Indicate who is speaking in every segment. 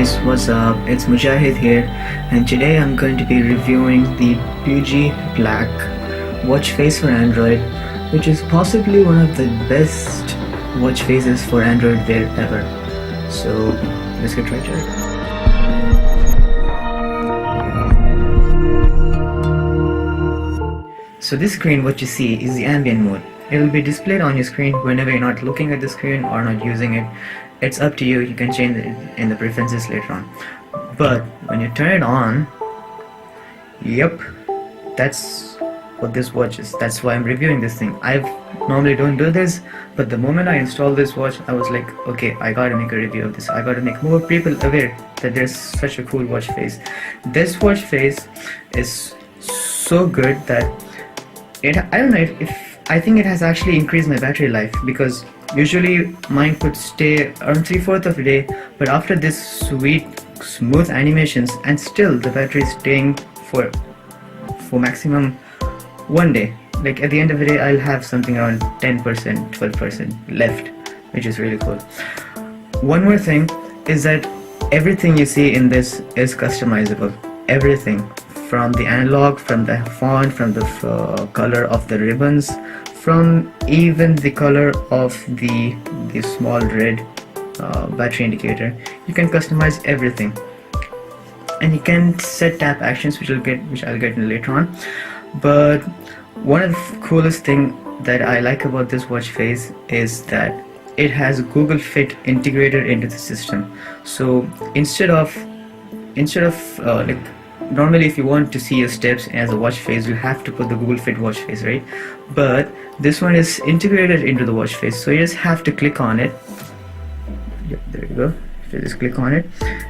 Speaker 1: guys, what's up? It's Mujahid here, and today I'm going to be reviewing the Pujie Black watch face for Android, which is possibly one of the best watch faces for Android wear ever. So let's get right to it. So this screen, what you see is the ambient mode. It will be displayed on your screen whenever you're not looking at the screen or not using it. It's up to you. You can change it in the preferences later on. But when you turn it on, yep, that's what this watch is. That's why I'm reviewing this thing. I normally don't do this, but the moment I installed this watch, I was like, okay, I gotta make a review of this. I gotta make more people aware that there's such a cool watch face. This watch face is so good that I don't know if I think it has actually increased my battery life, because usually mine could stay around 3/4 of a day, but after this sweet smooth animations, and still the battery is staying for maximum 1 day. Like at the end of the day, I'll have something around 10%, 12% left, which is really cool. One more thing is that everything you see in this is customizable. Everything, from the analog, from the font, from the color of the ribbons, from even the color of the small red battery indicator. You can customize everything, and you can set tap actions, which I'll get later on. But one of the coolest thing that I like about this watch face is that it has Google Fit integrated into the system. So instead of like normally if you want to see your steps as a watch face, you have to put the Google Fit watch face, right? But this one is integrated into the watch face, so you just have to click on it. Yep, there you go. So just click on it,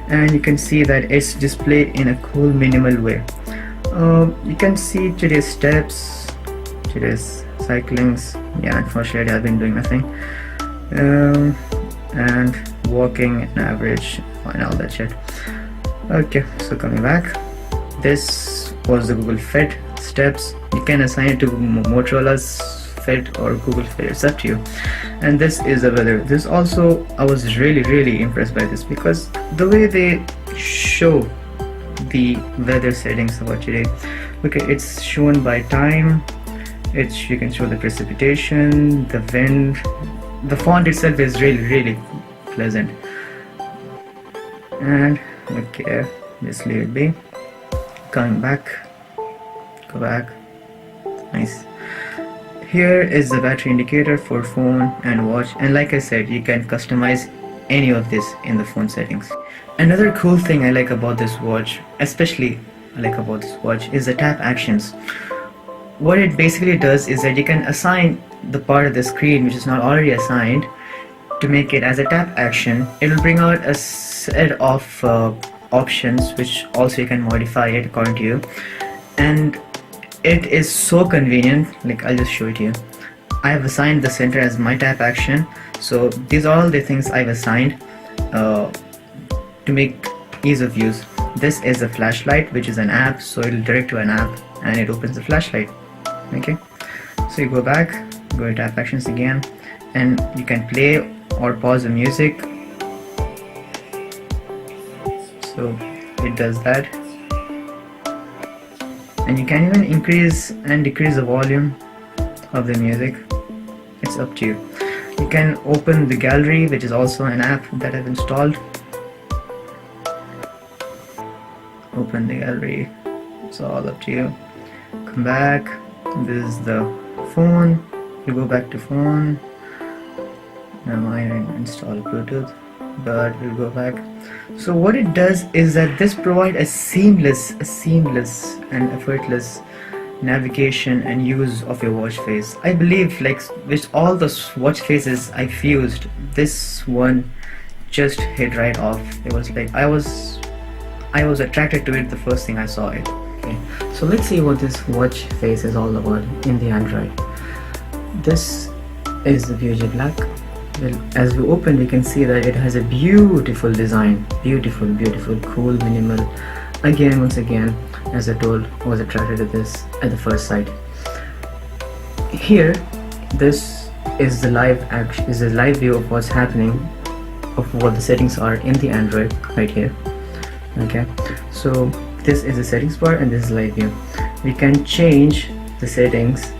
Speaker 1: and you can see that it's displayed in a cool minimal way. You can see today's steps, today's cyclings. Yeah, unfortunately I've been doing nothing. And walking and average and all that shit. Okay, so coming back, this was the Google Fit steps. You can assign it to Motorola's Fit or Google Fit, it's up to you. And this is the weather. This also, I was really impressed by this, because the way they show the weather settings about today. Okay, it's shown by time. You can show the precipitation, the wind. The font itself is really pleasant. And okay, just leave it be. Coming back, go back. Nice. Here is the battery indicator for phone and watch, and like I said, you can customize any of this in the phone settings. Another cool thing I like about this watch, especially I like about this watch, is the tap actions. What it basically does is that you can assign the part of the screen which is not already assigned to make it as a tap action. It will bring out a set of options, which also you can modify it according to you, and it is so convenient. Like, I'll just show it to you. I have assigned the center as my tap action, so these are all the things I've assigned to make ease of use. This is a flashlight, which is an app, so it'll direct to an app and it opens the flashlight. Okay, so you go back, go to tap actions again, and you can play or pause the music. So it does that, and you can even increase and decrease the volume of the music. It's up to you. You can open the gallery, which is also an app that I've installed. Open the gallery. It's all up to you. Come back. This is the phone. You go back to phone. Now I install Bluetooth, but we'll go back. So what it does is that this provides a seamless and effortless navigation and use of your watch face. I believe, like with all the watch faces I fused, this one just hit right off. It was like I was attracted to it the first thing I saw it. Okay, so let's see what this watch face is all about in the Android. This is the Pujie Black. Well, as we open, we can see that it has a beautiful design, beautiful, cool, minimal. Once again, as I told, I was attracted to this at the first sight. Here, this is the live view of what's happening of what the settings are in the Android right here. Okay, so this is the settings bar and this is live view. We can change the settings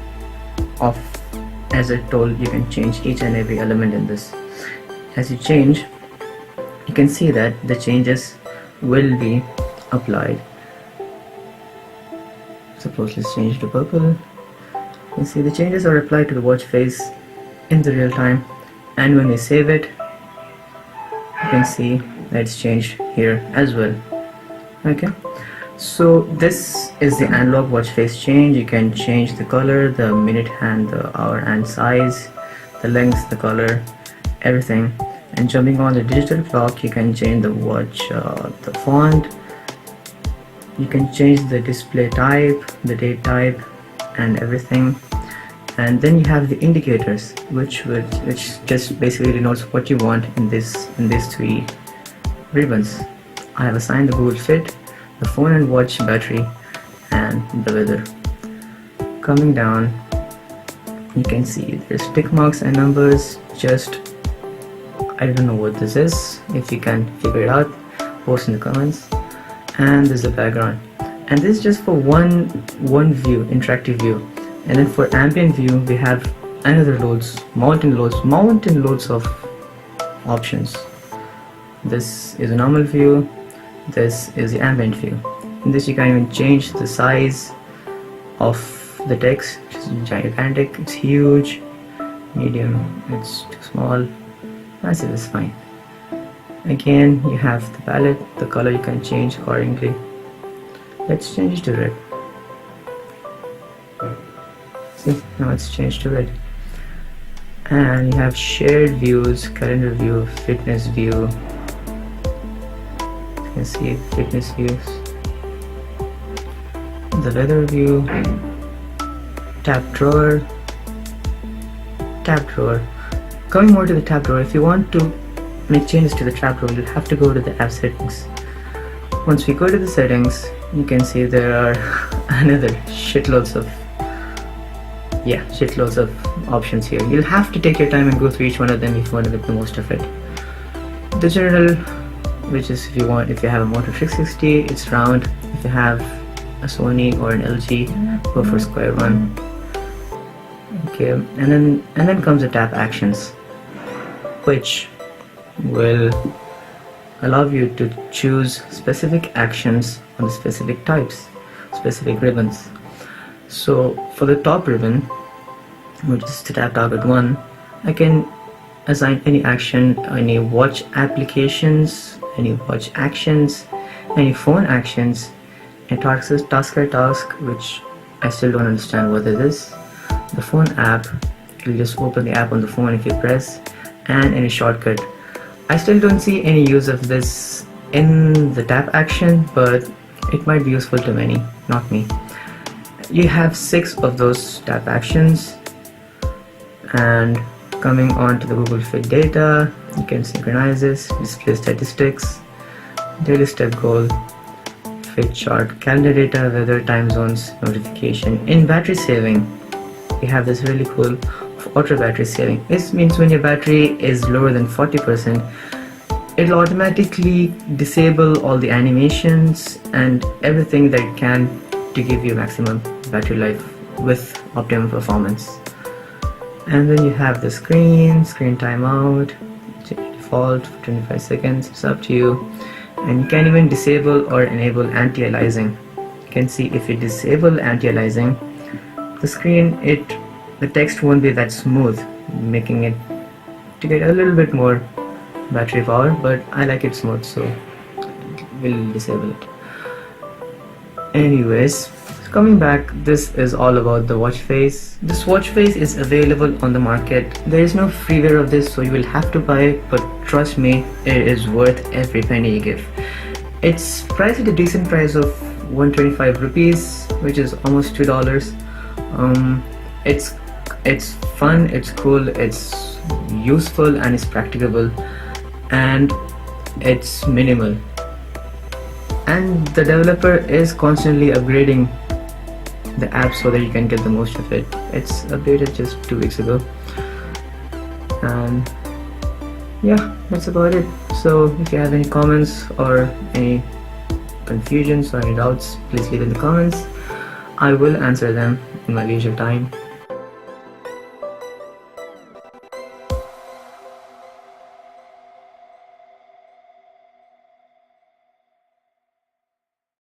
Speaker 1: of, as I told, you can change each and every element in this. As you change, you can see that the changes will be applied. Suppose let's change to purple. You can see the changes are applied to the watch face in the real time, and when we save it, you can see that it's changed here as well. Okay, so this is the analog watch face change. You can change the color, the minute hand, the hour hand size, the length, the color, everything. And jumping on the digital clock, you can change the watch, the font. You can change the display type, the date type, and everything. And then you have the indicators, which just basically denotes what you want in these three ribbons. I have assigned the Google Fit, the phone and watch battery, and the weather. Coming down, you can see there's tick marks and numbers. Just, I don't know what this is. If you can figure it out, post in the comments. And there's the background, and this is just for one view, interactive view. And then for ambient view, we have another mountain loads of options. This is a normal view, this is the ambient view. In this you can even change the size of the text, which is gigantic, it's huge, medium, it's too small, massive is fine. Again, you have the palette, the color you can change accordingly. Let's change it to red. See, now it's changed to red. And you have shared views, calendar view, fitness view. You can see fitness views. The weather view, tab drawer. Coming more to the tab drawer, if you want to make changes to the tab drawer, you'll have to go to the app settings. Once we go to the settings, you can see there are another shitloads of options here. You'll have to take your time and go through each one of them if you want to get the most of it. The general, which is if you have a Moto 360, it's round. If you have a Sony or an LG, go for square one. Okay, and then comes the tap actions, which will allow you to choose specific actions on the specific types, specific ribbons. So for the top ribbon, which is to tap target 1, I can assign any action, any watch applications, any watch actions, any phone actions, and task, which I still don't understand what it is. The phone app, you'll just open the app on the phone if you press, and any shortcut. I still don't see any use of this in the tap action, but it might be useful to many, not me. You have 6 of those tap actions, and coming on to the Google Fit data, you can synchronize this, display statistics, daily step goal, Fit chart, calendar data, weather, time zones, notification. In battery saving, we have this really cool auto battery saving. This means when your battery is lower than 40%, it'll automatically disable all the animations and everything that it can to give you maximum battery life with optimum performance. And then you have the screen timeout, default for 25 seconds, it's up to you. And you can even disable or enable anti-aliasing. You can see if you disable anti-aliasing, the screen, the text won't be that smooth, making it to get a little bit more battery power, but I like it smooth, so we'll disable it. Anyways, coming back, this is all about the watch face. This watch face is available on the market. There is no freeware of this, so you will have to buy it, but trust me, it is worth every penny you give. It's priced at a decent price of 125 rupees, which is almost $2. It's fun, it's cool, it's useful, and it's practicable, and it's minimal. And the developer is constantly upgrading the app so that you can get the most of it. It's updated just 2 weeks ago. yeah, that's about it. So if you have any comments or any confusions or any doubts, please leave in the comments. I will answer them in my leisure time.